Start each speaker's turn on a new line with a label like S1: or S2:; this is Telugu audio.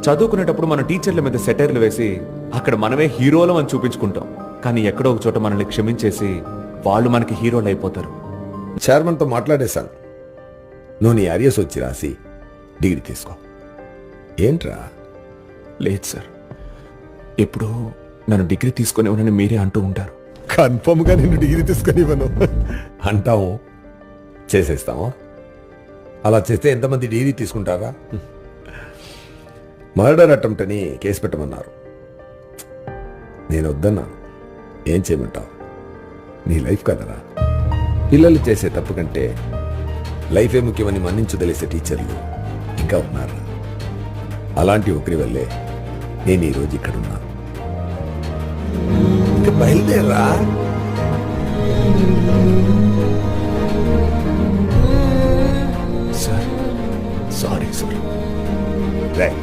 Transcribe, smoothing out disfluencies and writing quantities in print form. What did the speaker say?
S1: చదువుకునేటప్పుడు మన టీచర్ల మీద సెటైర్లు వేసి అక్కడ మనమే హీరోలం అని చూపించుకుంటాం. కానీ ఎక్కడో ఒక చోట మనల్ని క్షమించేసి వాళ్ళు మనకి హీరోలు అయిపోతారు.
S2: చైర్మన్తో మాట్లాడేశాను. నువ్వు నీ అరియస్ వచ్చి రాసి డిగ్రీ తీసుకో. ఏంట్రా?
S1: లేదు సార్, ఎప్పుడూ నన్ను డిగ్రీ తీసుకుని ఉన్నానని మీరే అంటూ ఉంటారు.
S2: కన్ఫర్మ్గా నిన్ను డిగ్రీ తీసుకొని ఇవ్వను అంటాము, చేసేస్తాము. అలా చేస్తే ఎంతమంది డిగ్రీ తీసుకుంటారా? మర్డర్ అటెంప్ట్ అని కేసు పెట్టమన్నారు. నేను వద్దన్నాను. ఏం చేయమంటావు? నీ లైఫ్ కదరా. పిల్లలు చేసే తప్పు కంటే లైఫే ముఖ్యమని మన్నించు తెలిసే టీచర్లు ఇంకా ఉన్నారు. అలాంటి ఒకరి వల్లే నేను ఈరోజు ఇక్కడ ఉన్నాను. ఇక బయలుదేరా.
S1: Sir, sorry sir.
S2: రైట్.